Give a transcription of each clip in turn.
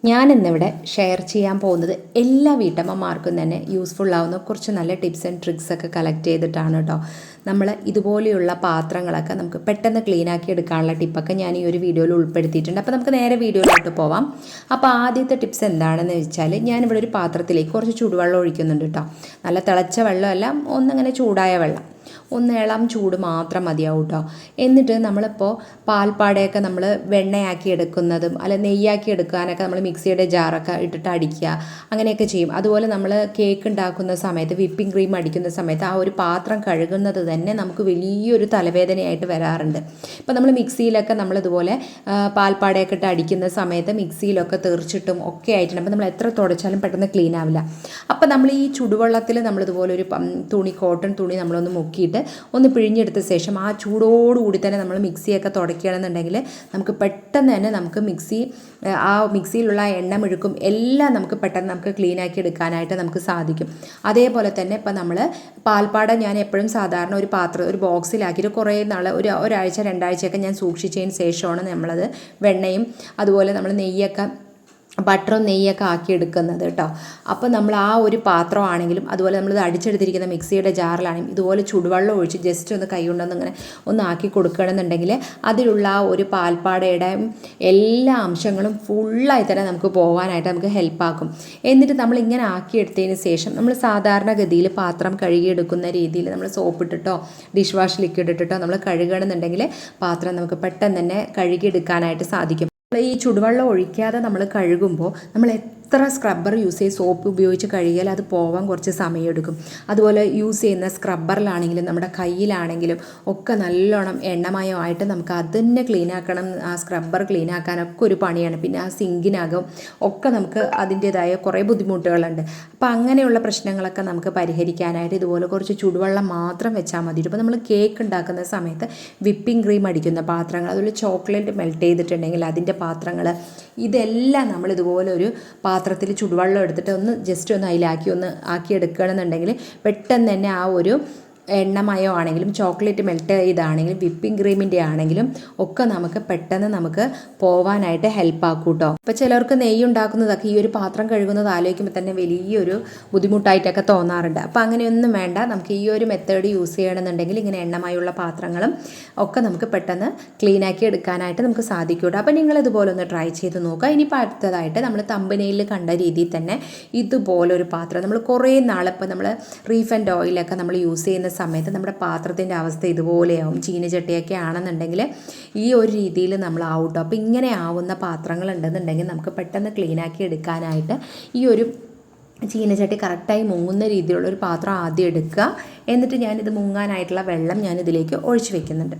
ഞാനിന്നിവിടെ ഷെയർ ചെയ്യാൻ പോകുന്നത് എല്ലാ വീട്ടമ്മമാർക്കും തന്നെ യൂസ്ഫുൾ ആവുന്ന കുറച്ച് നല്ല ടിപ്സ് ആൻഡ് ട്രിക്സ് ഒക്കെ കളക്ട് ചെയ്തിട്ടാണ് കേട്ടോ. നമ്മൾ ഇതുപോലെയുള്ള പാത്രങ്ങളൊക്കെ നമുക്ക് പെട്ടെന്ന് ക്ലീനാക്കി എടുക്കാനുള്ള ടിപ്പൊക്കെ ഞാൻ ഈ ഒരു വീഡിയോയിൽ ഉൾപ്പെടുത്തിയിട്ടുണ്ട്. അപ്പോൾ നമുക്ക് നേരെ വീഡിയോയിലോട്ട് പോവാം. അപ്പോൾ ആദ്യത്തെ ടിപ്സ് എന്താണെന്ന് വെച്ചാൽ, ഞാനിവിടെ ഒരു പാത്രത്തിലേക്ക് കുറച്ച് ചൂടുവെള്ളം ഒഴിക്കുന്നുണ്ട് കേട്ടോ. നല്ല തിളച്ച വെള്ളമല്ല, ഒന്നങ്ങനെ ചൂടായ വെള്ളം, ഒന്ന് ഇളം ചൂട് മാത്രം മതിയാവും കേട്ടോ. എന്നിട്ട് നമ്മളിപ്പോൾ പാൽപ്പാടയൊക്കെ നമ്മൾ വെണ്ണയാക്കി എടുക്കുന്നതും അല്ല നെയ്യാക്കി എടുക്കാനൊക്കെ നമ്മൾ മിക്സിയുടെ ജാറൊക്കെ ഇട്ടിട്ട് അടിക്കുക, അങ്ങനെയൊക്കെ ചെയ്യും. അതുപോലെ നമ്മൾ കേക്ക് ഉണ്ടാക്കുന്ന സമയത്ത് വിപ്പിംഗ് ക്രീം അടിക്കുന്ന സമയത്ത് ആ ഒരു പാത്രം കഴുകുന്നത് തന്നെ നമുക്ക് വലിയൊരു തലവേദനയായിട്ട് വരാറുണ്ട്. ഇപ്പോൾ നമ്മൾ മിക്സിയിലൊക്കെ നമ്മളിതുപോലെ പാൽപ്പാടയൊക്കെ ഇട്ട് അടിക്കുന്ന സമയത്ത് മിക്സിയിലൊക്കെ തെറിച്ചിട്ടും ഒക്കെ ആയിട്ടുണ്ട്. അപ്പോൾ നമ്മൾ എത്ര തുടച്ചാലും പെട്ടെന്ന് ക്ലീൻ ആവില്ല. അപ്പോൾ നമ്മൾ ഈ ചുടുവെള്ളത്തിൽ നമ്മളിതുപോലെ ഒരു തുണി, കോട്ടൺ തുണി നമ്മളൊന്ന് മുക്കിയിട്ട് ഒന്ന് പിഴിഞ്ഞെടുത്ത ശേഷം ആ ചൂടോടുകൂടി തന്നെ നമ്മൾ മിക്സിയൊക്കെ തുടയ്ക്കുകയാണെന്നുണ്ടെങ്കിൽ നമുക്ക് പെട്ടെന്ന് തന്നെ നമുക്ക് ആ മിക്സിയിലുള്ള എണ്ണ മെഴുക്കും എല്ലാം നമുക്ക് പെട്ടെന്ന് നമുക്ക് ക്ലീനാക്കി എടുക്കാനായിട്ട് നമുക്ക് സാധിക്കും. അതേപോലെ തന്നെ ഇപ്പം നമ്മൾ പാൽപ്പാട ഞാൻ എപ്പോഴും സാധാരണ ഒരു ബോക്സിലാക്കിയിട്ട് കുറേ നാൾ ഒരാഴ്ച 2 ആഴ്ചയൊക്കെ ഞാൻ സൂക്ഷിച്ചതിന് ശേഷമാണ് നമ്മളത് വെണ്ണയും അതുപോലെ നമ്മൾ നെയ്യൊക്കെ ബട്ടറും നെയ്യൊക്കെ ആക്കി എടുക്കുന്നത് കേട്ടോ. അപ്പോൾ നമ്മൾ ആ ഒരു പാത്രമാണെങ്കിലും അതുപോലെ നമ്മളിത് അടിച്ചെടുത്തിരിക്കുന്ന മിക്സിയുടെ ജാറിലാണെങ്കിലും ഇതുപോലെ ചുടുവെള്ളം ഒഴിച്ച് ജസ്റ്റ് ഒന്ന് കൈ കൊണ്ടൊന്ന് ഇങ്ങനെ ഒന്ന് ആക്കി കൊടുക്കുകയാണെന്നുണ്ടെങ്കിൽ അതിലുള്ള ആ ഒരു പാൽപ്പാടയുടെ എല്ലാ അംശങ്ങളും ഫുള്ളായി തന്നെ നമുക്ക് പോകാനായിട്ട് നമുക്ക് ഹെൽപ്പാക്കും. എന്നിട്ട് നമ്മളിങ്ങനെ ആക്കിയെടുത്തതിന് ശേഷം നമ്മൾ സാധാരണഗതിയിൽ പാത്രം കഴുകിയെടുക്കുന്ന രീതിയിൽ നമ്മൾ സോപ്പിട്ടിട്ടോ ഡിഷ് വാഷ് ലിക്വിഡ് ഇട്ടിട്ടോ നമ്മൾ കഴുകുകയാണെന്നുണ്ടെങ്കിൽ പാത്രം നമുക്ക് പെട്ടെന്ന് തന്നെ കഴുകിയെടുക്കാനായിട്ട് സാധിക്കും. ഈ ചുടുവെള്ളം ഒഴിക്കാതെ നമ്മൾ കഴുകുമ്പോൾ നമ്മൾ എത്ര സ്ക്രബ്ബർ യൂസ് ചെയ്ത് സോപ്പ് ഉപയോഗിച്ച് കഴുകിയാൽ അത് പോകാൻ കുറച്ച് സമയമെടുക്കും. അതുപോലെ യൂസ് ചെയ്യുന്ന സ്ക്രബ്ബറിലാണെങ്കിലും നമ്മുടെ കയ്യിലാണെങ്കിലും ഒക്കെ നല്ലോണം എണ്ണമയമായിട്ട് നമുക്ക് അതിനെ ക്ലീനാക്കണം. ആ സ്ക്രബ്ബർ ക്ലീനാക്കാനൊക്കെ ഒരു പണിയാണ്. പിന്നെ ആ സിങ്കിനകം ഒക്കെ നമുക്ക് അതിൻ്റേതായ കുറേ ബുദ്ധിമുട്ടുകളുണ്ട്. അപ്പോൾ അങ്ങനെയുള്ള പ്രശ്നങ്ങളൊക്കെ നമുക്ക് പരിഹരിക്കാനായിട്ട് ഇതുപോലെ കുറച്ച് ചുടുവെള്ളം മാത്രം വെച്ചാൽ മതി. ഇപ്പോൾ നമ്മൾ കേക്ക് ഉണ്ടാക്കുന്ന സമയത്ത് വിപ്പിംഗ് ക്രീം അടിക്കുന്ന പാത്രങ്ങൾ, അതുപോലെ ചോക്ലേറ്റ് മെൽറ്റ് ചെയ്തിട്ടുണ്ടെങ്കിൽ അതിൻ്റെ പാത്രങ്ങൾ, ഇതെല്ലാം നമ്മൾ ഇതുപോലെ ഒരു പാത്രത്തിൽ ചുടുവെള്ളം എടുത്തിട്ട് ജസ്റ്റ് ഒന്ന് അതിലാക്കി ആക്കിയെടുക്കുകയാണെന്നുണ്ടെങ്കിൽ പെട്ടെന്ന് തന്നെ ആ ഒരു എണ്ണമയോ ആണെങ്കിലും ചോക്ലേറ്റ് മെൽറ്റ് ചെയ്താണെങ്കിലും വിപ്പിംഗ് ക്രീമിൻ്റെ ആണെങ്കിലും ഒക്കെ നമുക്ക് പെട്ടെന്ന് നമുക്ക് പോവാനായിട്ട് ഹെൽപ്പാക്കും കേട്ടോ. ഇപ്പോൾ ചിലർക്ക് നെയ്യ് ഉണ്ടാക്കുന്നതൊക്കെ ഈ ഒരു പാത്രം കഴുകുന്നത് ആലോചിക്കുമ്പോൾ തന്നെ വലിയൊരു ബുദ്ധിമുട്ടായിട്ടൊക്കെ തോന്നാറുണ്ട്. അപ്പോൾ അങ്ങനെയൊന്നും വേണ്ട. നമുക്ക് ഈ ഒരു മെത്തേഡ് യൂസ് ചെയ്യണമെന്നുണ്ടെങ്കിൽ ഇങ്ങനെ എണ്ണമയുള്ള പാത്രങ്ങളും ഒക്കെ നമുക്ക് പെട്ടെന്ന് ക്ലീനാക്കി എടുക്കാനായിട്ട് നമുക്ക് സാധിക്കും കേട്ടോ. അപ്പോൾ നിങ്ങളിതുപോലെ ഒന്ന് ട്രൈ ചെയ്ത് നോക്കുക. ഇനിയിപ്പോൾ അടുത്തതായിട്ട് നമ്മൾ തമ്പനയിൽ കണ്ട രീതിയിൽ തന്നെ ഇതുപോലൊരു പാത്രം നമ്മൾ കുറേ നാളിപ്പോൾ നമ്മൾ റീഫൈൻഡ് ഓയിലൊക്കെ നമ്മൾ യൂസ് ചെയ്യുന്ന സമയത്ത് നമ്മുടെ പാത്രത്തിൻ്റെ അവസ്ഥ ഇതുപോലെയാവും. ചീനച്ചട്ടിയൊക്കെ ആണെന്നുണ്ടെങ്കിൽ ഈ ഒരു രീതിയിൽ നമ്മൾ ആവും. അപ്പോൾ ഇങ്ങനെ ആവുന്ന പാത്രങ്ങൾ ഉണ്ടെന്നുണ്ടെങ്കിൽ നമുക്ക് പെട്ടെന്ന് ക്ലീനാക്കി എടുക്കാനായിട്ട് ഈ ഒരു ചീനച്ചട്ടി കറക്റ്റായി മുങ്ങുന്ന രീതിയിലുള്ള ഒരു പാത്രം ആദ്യം എടുക്കുക. എന്നിട്ട് ഞാനിത് മുങ്ങാനായിട്ടുള്ള വെള്ളം ഞാനിതിലേക്ക് ഒഴിച്ച് വെക്കുന്നുണ്ട്.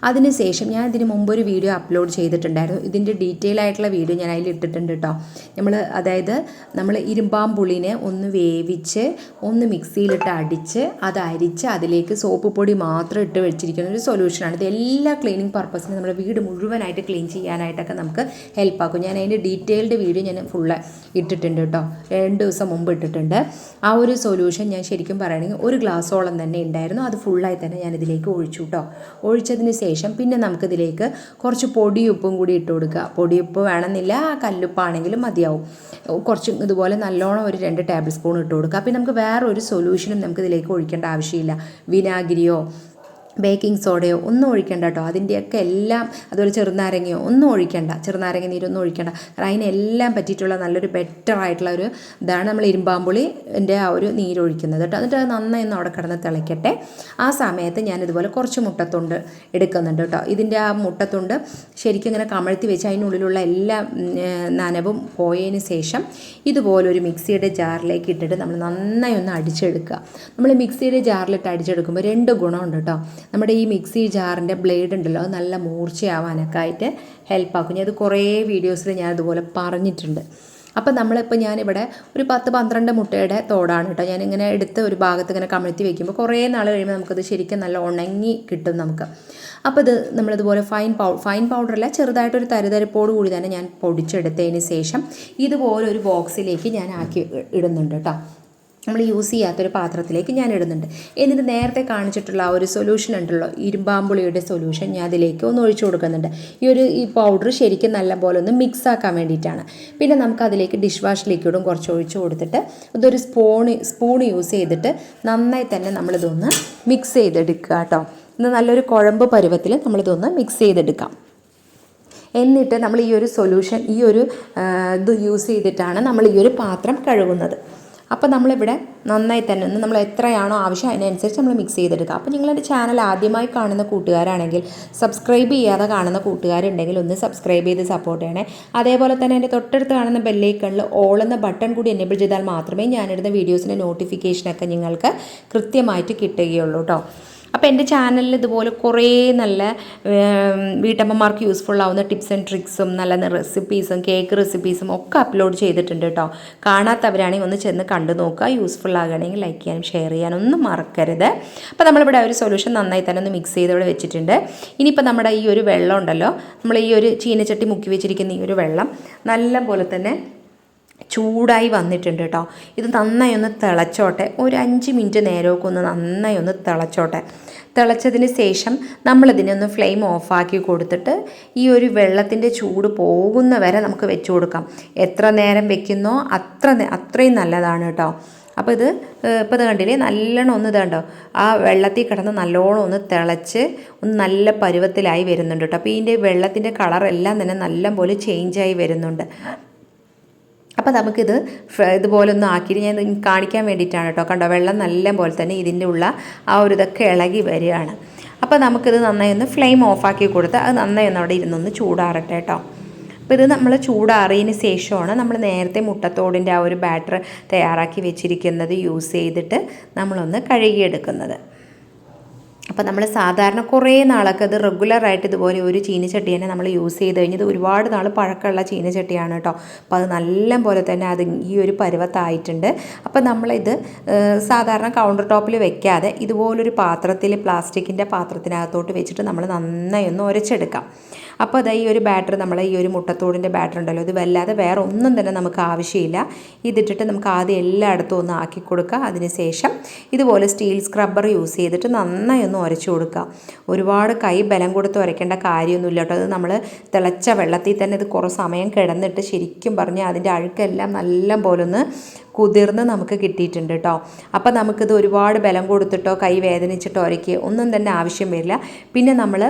അതിനുശേഷം ഞാൻ ഇതിന് മുമ്പൊരു വീഡിയോ അപ്ലോഡ് ചെയ്തിട്ടുണ്ടായിരുന്നു. ഇതിൻ്റെ ഡീറ്റെയിൽ ആയിട്ടുള്ള വീഡിയോ ഞാൻ അതിൽ ഇട്ടിട്ടുണ്ട് കേട്ടോ. നമ്മൾ ഇരുമ്പാമ്പുളിനെ ഒന്ന് വേവിച്ച് ഒന്ന് മിക്സിയിലിട്ട് അടിച്ച് അത് അരിച്ച് അതിലേക്ക് സോപ്പ് പൊടി മാത്രം ഇട്ട് വെച്ചിരിക്കുന്ന ഒരു സൊല്യൂഷനാണ്. ഇത് എല്ലാ ക്ലീനിങ് പർപ്പസിനും നമ്മുടെ വീട് മുഴുവനായിട്ട് ക്ലീൻ ചെയ്യാനായിട്ടൊക്കെ നമുക്ക് ഹെൽപ്പാക്കും. ഞാൻ അതിൻ്റെ ഡീറ്റെയിൽഡ് വീഡിയോ ഞാൻ ഫുള്ള് ഇട്ടിട്ടുണ്ട് കേട്ടോ. 2 ദിവസം മുമ്പ് ഇട്ടിട്ടുണ്ട്. ആ ഒരു സൊല്യൂഷൻ ഞാൻ ശരിക്കും പറയുകയാണെങ്കിൽ 1 ഗ്ലാസ്സോളം തന്നെ ഉണ്ടായിരുന്നു. അത് ഫുള്ളായി തന്നെ ഞാൻ ഇതിലേക്ക് ഒഴിച്ചു കേട്ടോ. ഒഴിച്ചതിന് ശേഷം പിന്നെ നമുക്കിതിലേക്ക് കുറച്ച് പൊടിയുപ്പും കൂടി ഇട്ട് കൊടുക്കുക. പൊടിയുപ്പ് വേണമെന്നില്ല, കല്ലുപ്പാണെങ്കിലും മതിയാവും. കുറച്ച് ഇതുപോലെ നല്ലോണം ഒരു 2 ടേബിൾ സ്പൂൺ ഇട്ട് കൊടുക്കുക. പിന്നെ നമുക്ക് വേറൊരു സൊല്യൂഷനും നമുക്കിതിലേക്ക് ഒഴിക്കേണ്ട ആവശ്യമില്ല. വിനാഗിരിയോ ബേക്കിംഗ് സോഡയോ ഒന്നും ഒഴിക്കേണ്ട കേട്ടോ. അതിൻ്റെയൊക്കെ എല്ലാം, അതുപോലെ ചെറുനാരങ്ങയോ ഒന്നും ഒഴിക്കേണ്ട, ചെറുനാരങ്ങ നീരൊന്നും ഒഴിക്കേണ്ട. കാരണം അതിനെല്ലാം പറ്റിയിട്ടുള്ള നല്ലൊരു ബെറ്റർ ആയിട്ടുള്ള ഒരു ഇതാണ് നമ്മൾ ഇരുമ്പാമ്പുളിൻ്റെ ആ ഒരു നീരൊഴിക്കുന്നത് കേട്ടോ. എന്നിട്ട് അത് നന്നായി ഒന്ന് അവിടെ കിടന്ന് തിളയ്ക്കട്ടെ. ആ സമയത്ത് ഞാനിതുപോലെ കുറച്ച് മുട്ടത്തൊണ്ട് എടുക്കുന്നുണ്ട് കേട്ടോ. ഇതിൻ്റെ ആ മുട്ടത്തൊണ്ട് ശരിക്കും ഇങ്ങനെ കമഴ്ത്തി വെച്ച് അതിനുള്ളിലുള്ള എല്ലാ നനവും പോയതിന് ശേഷം ഇതുപോലൊരു മിക്സിയുടെ ജാറിലേക്ക് ഇട്ടിട്ട് നമ്മൾ നന്നായി ഒന്ന് അടിച്ചെടുക്കുക. നമ്മൾ മിക്സിയുടെ ജാറിലിട്ട് അടിച്ചെടുക്കുമ്പോൾ 2 ഗുണമുണ്ട് കേട്ടോ. നമ്മുടെ ഈ മിക്സി ജാറിൻ്റെ ബ്ലേഡ് ഉണ്ടല്ലോ, അത് നല്ല മൂർച്ചയാവാനൊക്കെ ആയിട്ട് ഹെൽപ്പാക്കും. ഞാൻ അത് കുറേ വീഡിയോസിൽ ഞാൻ അതുപോലെ പറഞ്ഞിട്ടുണ്ട്. അപ്പോൾ ഞാനിവിടെ ഒരു 10-12 മുട്ടയുടെ തോടാണ് കേട്ടോ ഞാനിങ്ങനെ എടുത്ത് ഒരു ഭാഗത്ത് ഇങ്ങനെ കമഴ്ത്തി വയ്ക്കുമ്പോൾ കുറേ നാൾ കഴിയുമ്പോൾ നമുക്കത് ശരിക്കും നല്ല ഉണങ്ങി കിട്ടും നമുക്ക്. അപ്പോൾ ഇത് നമ്മളിതുപോലെ ഫൈൻ പൗഡറല്ല, ചെറുതായിട്ടൊരു തരിതരിപ്പോട് കൂടി തന്നെ ഞാൻ പൊടിച്ചെടുത്തതിന് ശേഷം ഇതുപോലെ ഒരു ബോക്സിലേക്ക് ഞാൻ ആക്കി ഇടുന്നുണ്ട് കേട്ടോ. നമ്മൾ യൂസ് ചെയ്യാത്തൊരു പാത്രത്തിലേക്ക് ഞാൻ ഇടുന്നുണ്ട്. എന്നിട്ട് നേരത്തെ കാണിച്ചിട്ടുള്ള ആ ഒരു സൊല്യൂഷൻ ഉണ്ടല്ലോ, ഇരുമ്പാമ്പുളിയുടെ സൊല്യൂഷൻ, ഞാൻ അതിലേക്ക് ഒന്ന് ഒഴിച്ചു കൊടുക്കുന്നുണ്ട്. ഈ പൗഡർ ശരിക്കും നല്ല പോലെ ഒന്ന് മിക്സ് ആക്കാൻ വേണ്ടിയിട്ടാണ്. പിന്നെ നമുക്ക് അതിലേക്ക് ഡിഷ് വാഷ് ലിക്വിഡും കുറച്ച് ഒഴിച്ചു കൊടുത്തിട്ട് ഇതൊരു സ്പൂൺ യൂസ് ചെയ്തിട്ട് നന്നായി തന്നെ നമ്മളിതൊന്ന് മിക്സ് ചെയ്തെടുക്കുക കേട്ടോ. ഇന്ന് നല്ലൊരു കുഴമ്പ് പരുവത്തിൽ നമ്മളിതൊന്ന് മിക്സ് ചെയ്തെടുക്കാം. എന്നിട്ട് നമ്മൾ ഈ ഒരു സൊല്യൂഷൻ ഇത് യൂസ് ചെയ്തിട്ടാണ് നമ്മൾ ഈ ഒരു പാത്രം കഴുകുന്നത്. അപ്പോൾ നമ്മളിവിടെ നന്നായി തന്നെ നമ്മൾ എത്രയാണോ ആവശ്യം അതിനനുസരിച്ച് നമ്മൾ മിക്സ് ചെയ്തെടുക്കുക. അപ്പോൾ നിങ്ങളെൻ്റെ ചാനൽ ആദ്യമായി കാണുന്ന കൂട്ടുകാരാണെങ്കിൽ, സബ്സ്ക്രൈബ് ചെയ്യാതെ കാണുന്ന കൂട്ടുകാരുണ്ടെങ്കിൽ ഒന്ന് സബ്സ്ക്രൈബ് ചെയ്ത് സപ്പോർട്ട് ചെയ്യണേ. അതേപോലെ തന്നെ എൻ്റെ തൊട്ടടുത്ത് കാണുന്ന ബെല്ലൈക്കണിൽ ഓൾ എന്ന ബട്ടൺ കൂടി എനേബിൾ ചെയ്താൽ മാത്രമേ ഞാനിടുന്ന വീഡിയോസിൻ്റെ നോട്ടിഫിക്കേഷനൊക്കെ നിങ്ങൾക്ക് കൃത്യമായിട്ട് കിട്ടുകയുള്ളൂ കേട്ടോ. അപ്പോൾ എൻ്റെ ചാനലിൽ ഇതുപോലെ കുറേ നല്ല വീട്ടമ്മമാർക്ക് യൂസ്ഫുൾ ആവുന്ന ടിപ്സ് ആൻഡ് ട്രിക്സും നല്ല റെസിപ്പീസും കേക്ക് റെസിപ്പീസും ഒക്കെ അപ്ലോഡ് ചെയ്തിട്ടുണ്ട് കേട്ടോ. കാണാത്തവരാണെങ്കിൽ ഒന്ന് ചെന്ന് കണ്ടു നോക്കുക. യൂസ്ഫുൾ ആകുകയാണെങ്കിൽ ലൈക്ക് ചെയ്യാനും ഷെയർ ചെയ്യാനും ഒന്നും മറക്കരുത്. അപ്പോൾ നമ്മളിവിടെ ഒരു സൊല്യൂഷൻ നന്നായി തന്നെ ഒന്ന് മിക്സ് ചെയ്ത് ഇവിടെ വെച്ചിട്ടുണ്ട്. ഇനിയിപ്പോൾ നമ്മുടെ ഈ ഒരു വെള്ളം ഉണ്ടല്ലോ, നമ്മൾ ഈ ഒരു ചീനച്ചട്ടി മുക്കി വെച്ചിരിക്കുന്ന ഈ ഒരു വെള്ളം നല്ല പോലെ തന്നെ ചൂടായി വന്നിട്ടുണ്ട് കേട്ടോ. ഇത് നന്നായി ഒന്ന് തിളച്ചോട്ടെ. ഒരു 5 മിനിറ്റ് നേരമൊക്കെ ഒന്ന് നന്നായി ഒന്ന് തിളച്ചോട്ടെ. തിളച്ചതിന് ശേഷം നമ്മളിതിനെ ഒന്ന് ഫ്ലെയിം ഓഫാക്കി കൊടുത്തിട്ട് ഈ ഒരു വെള്ളത്തിൻ്റെ ചൂട് പോകുന്ന വരെ നമുക്ക് വെച്ച് കൊടുക്കാം. എത്ര നേരം വെക്കുന്നോ അത്രയും നല്ലതാണ് കേട്ടോ. അപ്പോൾ ഇത് കണ്ടില്ലേ, നല്ലോണം ഒന്ന് ഇതുണ്ടോ, ആ വെള്ളത്തിൽ കിടന്ന് നല്ലോണം ഒന്ന് തിളച്ച് ഒന്ന് നല്ല പരുവത്തിലായി വരുന്നുണ്ട് കേട്ടോ. അപ്പോൾ ഇതിൻ്റെ വെള്ളത്തിൻ്റെ കളറെല്ലാം തന്നെ നല്ലപോലെ ചേഞ്ചായി വരുന്നുണ്ട്. അപ്പോൾ നമുക്കിത് ഇതുപോലെ ഒന്ന് ആക്കിയിട്ട് ഞാൻ കാണിക്കാൻ വേണ്ടിയിട്ടാണ് കേട്ടോ. കണ്ടോ, വെള്ളം നല്ല പോലെ തന്നെ ഇതിൻ്റെ ഉള്ള ആ ഒരു ഇതൊക്കെ ഇളകി വരികയാണ്. അപ്പോൾ നമുക്കിത് നന്നായി ഒന്ന് ഫ്ലെയിം ഓഫാക്കി കൊടുത്ത് അത് നന്നായി ഒന്ന് അവിടെ ഇരുന്നൊന്ന് ചൂടാറട്ടെ കേട്ടോ. അപ്പോൾ ഇത് നമ്മൾ ചൂടാറിയതിന് ശേഷമാണ് നമ്മൾ നേരത്തെ മുട്ടത്തോടിൻ്റെ ആ ഒരു ബാറ്റർ തയ്യാറാക്കി വെച്ചിരിക്കുന്നത് യൂസ് ചെയ്തിട്ട് നമ്മളൊന്ന് കഴുകിയെടുക്കുന്നത്. അപ്പോൾ നമ്മൾ സാധാരണ കുറേ നാളൊക്കെ അത് റെഗുലറായിട്ട് ഇതുപോലെ ഒരു ചീനച്ചട്ടി തന്നെ നമ്മൾ യൂസ് ചെയ്ത് കഴിഞ്ഞത് ഒരുപാട് നാൾ പഴക്കമുള്ള ചീനച്ചട്ടിയാണ് കേട്ടോ. അപ്പോൾ അത് നല്ല പോലെ തന്നെ അത് ഈ ഒരു പരുവത്തായിട്ടുണ്ട്. അപ്പോൾ നമ്മളിത് സാധാരണ കൗണ്ടർ ടോപ്പിൽ വെക്കാതെ ഇതുപോലൊരു പാത്രത്തിൽ, പ്ലാസ്റ്റിക്കിൻ്റെ പാത്രത്തിനകത്തോട്ട് വെച്ചിട്ട് നമ്മൾ നന്നായി ഒന്ന് ഉരച്ചെടുക്കാം. അപ്പോൾ അതാ ഈ ഒരു ബാറ്റർ, നമ്മളെ ഈ ഒരു മുട്ടത്തോടിൻ്റെ ബാറ്റർ ഉണ്ടല്ലോ, ഇത് വല്ലാതെ വേറെ ഒന്നും തന്നെ നമുക്ക് ആവശ്യമില്ല. ഇതിട്ടിട്ട് നമുക്ക് ആദ്യം എല്ലായിടത്തും ഒന്ന് ആക്കി കൊടുക്കുക. അതിനുശേഷം ഇതുപോലെ സ്റ്റീൽ സ്ക്രബ്ബർ യൂസ് ചെയ്തിട്ട് നന്നായി ഒന്ന് ഉരച്ചു കൊടുക്കുക. ഒരുപാട് കൈ ബലം കൊടുത്ത് ഉരയ്ക്കേണ്ട കാര്യമൊന്നുമില്ല കേട്ടോ. അത് നമ്മൾ തിളച്ച വെള്ളത്തിൽ തന്നെ ഇത് കുറേ സമയം കിടന്നിട്ട് ശരിക്കും പറഞ്ഞാൽ അതിൻ്റെ അഴുക്കെല്ലാം നല്ല പോലെ ഒന്ന് കുതിർന്ന് നമുക്ക് കിട്ടിയിട്ടുണ്ട് കേട്ടോ. അപ്പോൾ നമുക്കിത് ഒരുപാട് ബലം കൊടുത്തിട്ടോ കൈ വേദനിച്ചിട്ടോ ഉരയ്ക്കുക ഒന്നും തന്നെ ആവശ്യം വരില്ല. പിന്നെ നമ്മൾ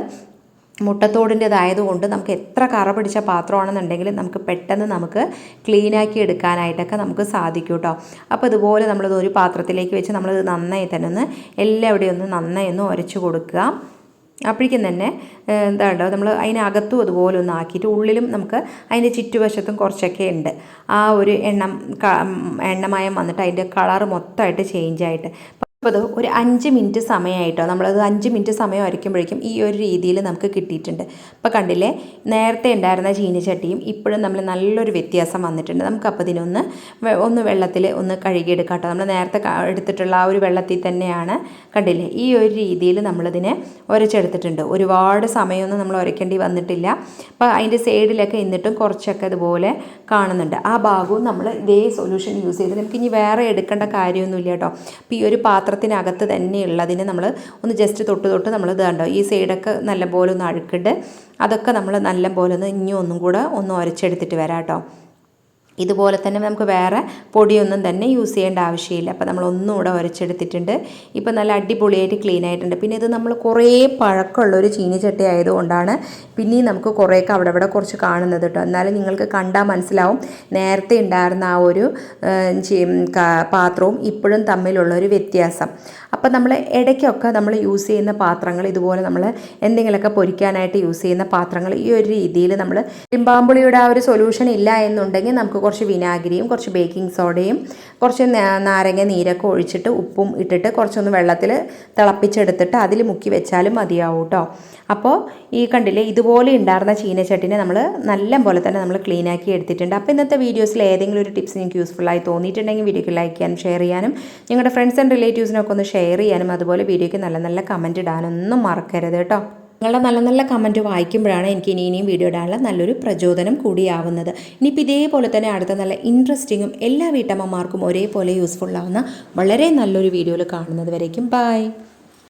മുട്ടത്തോടിൻ്റെതായതുകൊണ്ട് നമുക്ക് എത്ര കറ പിടിച്ച പാത്രമാണെന്നുണ്ടെങ്കിൽ നമുക്ക് പെട്ടെന്ന് നമുക്ക് ക്ലീനാക്കി എടുക്കാനായിട്ടൊക്കെ നമുക്ക് സാധിക്കും കേട്ടോ. അപ്പോൾ ഇതുപോലെ നമ്മളിത് ഒരു പാത്രത്തിലേക്ക് വെച്ച് നമ്മളിത് നന്നായി തന്നെ ഒന്ന് എല്ലാവിടെയും ഒന്ന് നന്നായി ഒന്ന് ഉരച്ച് കൊടുക്കുക. അപ്പോഴേക്കും തന്നെ എന്താണ്ടോ നമ്മൾ അതിനകത്തും അതുപോലെ ഒന്ന് ആക്കിയിട്ട് ഉള്ളിലും നമുക്ക് അതിൻ്റെ ചുറ്റുവശത്തും കുറച്ചൊക്കെ ഉണ്ട് ആ ഒരു എണ്ണമയം വന്നിട്ട് അതിൻ്റെ കളറ് മൊത്തമായിട്ട് ചേഞ്ചായിട്ട്. അപ്പോൾ അത് ഒരു 5 മിനിറ്റ് സമയമായിട്ടോ, നമ്മളത് 5 മിനിറ്റ് സമയം ഉരയ്ക്കുമ്പോഴേക്കും ഈ ഒരു രീതിയിൽ നമുക്ക് കിട്ടിയിട്ടുണ്ട്. അപ്പോൾ കണ്ടില്ലേ, നേരത്തെ ഉണ്ടായിരുന്ന ചീനച്ചട്ടിയും ഇപ്പോഴും നമ്മൾ നല്ലൊരു വ്യത്യാസം വന്നിട്ടുണ്ട്. നമുക്കപ്പോൾ ഇതിനൊന്ന് വെള്ളത്തിൽ ഒന്ന് കഴുകിയെടുക്കാം കേട്ടോ. നമ്മൾ നേരത്തെ എടുത്തിട്ടുള്ള ആ ഒരു വെള്ളത്തിൽ തന്നെയാണ്, കണ്ടില്ലേ, ഈ ഒരു രീതിയിൽ നമ്മളിതിനെ ഉരച്ചെടുത്തിട്ടുണ്ട്. ഒരുപാട് സമയമൊന്നും നമ്മൾ ഉരയ്ക്കേണ്ടി വന്നിട്ടില്ല. അപ്പോൾ അതിൻ്റെ സൈഡിലൊക്കെ എന്നിട്ടും കുറച്ചൊക്കെ അതുപോലെ കാണുന്നുണ്ട്. ആ ഭാഗവും നമ്മൾ ഇതേ സൊല്യൂഷൻ യൂസ് ചെയ്ത് നമുക്ക് ഇനി വേറെ എടുക്കേണ്ട കാര്യമൊന്നുമില്ല കേട്ടോ. അപ്പോൾ ഈ ഒരു പാത്രത്തിനകത്ത് തന്നെയുള്ളതിന് നമ്മൾ ഒന്ന് ജസ്റ്റ് തൊട്ട് നമ്മൾ ഇത് കണ്ടോ, ഈ സൈഡൊക്കെ നല്ലപോലെ ഒന്ന് അഴുക്കിട്ട് അതൊക്കെ നമ്മൾ നല്ലപോലെ ഒന്ന് ഇനി ഒന്നും കൂടെ ഒന്ന് ഉരച്ചെടുത്തിട്ട് വരാം കേട്ടോ. ഇതുപോലെ തന്നെ നമുക്ക് വേറെ പൊടിയൊന്നും തന്നെ യൂസ് ചെയ്യേണ്ട ആവശ്യമില്ല. അപ്പോൾ നമ്മൾ ഒന്നുകൂടെ ഉരച്ചെടുത്തിട്ടുണ്ട്. ഇപ്പോൾ നല്ല അടിപൊളിയായിട്ട് ക്ലീൻ ആയിട്ടുണ്ട്. പിന്നെ ഇത് നമ്മൾ കുറേ പഴക്കമുള്ളൊരു ചീനിച്ചട്ടി ആയതുകൊണ്ടാണ് പിന്നെയും നമുക്ക് കുറേയൊക്കെ അവിടെ കുറച്ച് കാണുന്നത് കേട്ടോ. എന്നാലും നിങ്ങൾക്ക് കണ്ടാൽ മനസ്സിലാവും നേരത്തെ ഉണ്ടായിരുന്ന ആ ഒരു പാത്രവും ഇപ്പോഴും തമ്മിലുള്ളൊരു വ്യത്യാസം. അപ്പോൾ നമ്മൾ ഇടയ്ക്കൊക്കെ നമ്മൾ യൂസ് ചെയ്യുന്ന പാത്രങ്ങൾ ഇതുപോലെ നമ്മൾ എന്തെങ്കിലുമൊക്കെ പൊരിക്കാനായിട്ട് യൂസ് ചെയ്യുന്ന പാത്രങ്ങൾ ഈ ഒരു രീതിയിൽ നമ്മൾ ഇരുമ്പാമ്പുളിയുടെ ആ ഒരു സൊല്യൂഷൻ ഇല്ല എന്നുണ്ടെങ്കിൽ നമുക്ക് കുറച്ച് വിനാഗിരിയും കുറച്ച് ബേക്കിംഗ് സോഡയും കുറച്ച് നാരങ്ങ നീരൊക്കെ ഒഴിച്ചിട്ട് ഉപ്പും ഇട്ടിട്ട് കുറച്ചൊന്ന് വെള്ളത്തിൽ തിളപ്പിച്ചെടുത്തിട്ട് അതിൽ മുക്കി വെച്ചാലും മതിയാവും കേട്ടോ. അപ്പോൾ ഈ കണ്ടില്ലേ, ഇതുപോലെ ഉണ്ടായിരുന്ന ചീനച്ചട്ടിനെ നമ്മൾ നല്ല പോലെ തന്നെ നമ്മൾ ക്ലീനാക്കി എടുത്തിട്ടുണ്ട്. അപ്പോൾ ഇന്നത്തെ വീഡിയോസിൽ ഏതെങ്കിലും ഒരു ടിപ്സ് നിങ്ങൾക്ക് യൂസ്ഫുള്ളായി തോന്നിയിട്ടുണ്ടെങ്കിൽ വീഡിയോക്ക് ലൈക്ക് ചെയ്യാനും ഷെയർ ചെയ്യാനും നിങ്ങളുടെ ഫ്രണ്ട്സ് ആൻഡ് റിലേറ്റീവ്സിനൊക്കെ ഒന്ന് ഷെയർ ചെയ്യാനും അതുപോലെ വീഡിയോയ്ക്ക് നല്ല നല്ല കമൻറ്റ് ഇടാനൊന്നും മറക്കരുത് കേട്ടോ. നിങ്ങളുടെ നല്ല നല്ല കമൻറ്റ് വായിക്കുമ്പോഴാണ് എനിക്ക് ഇനിയും വീഡിയോ ഇടാനുള്ള നല്ലൊരു പ്രചോദനം കൂടിയാവുന്നത്. ഇനിയിപ്പോൾ ഇതേപോലെ തന്നെ അടുത്ത നല്ല ഇൻട്രസ്റ്റിങ്ങും എല്ലാ വീട്ടമ്മമാർക്കും ഒരേപോലെ യൂസ്ഫുൾ ആവുന്ന വളരെ നല്ലൊരു വീഡിയോയിൽ കാണുന്നത് വരേക്കും ബൈ.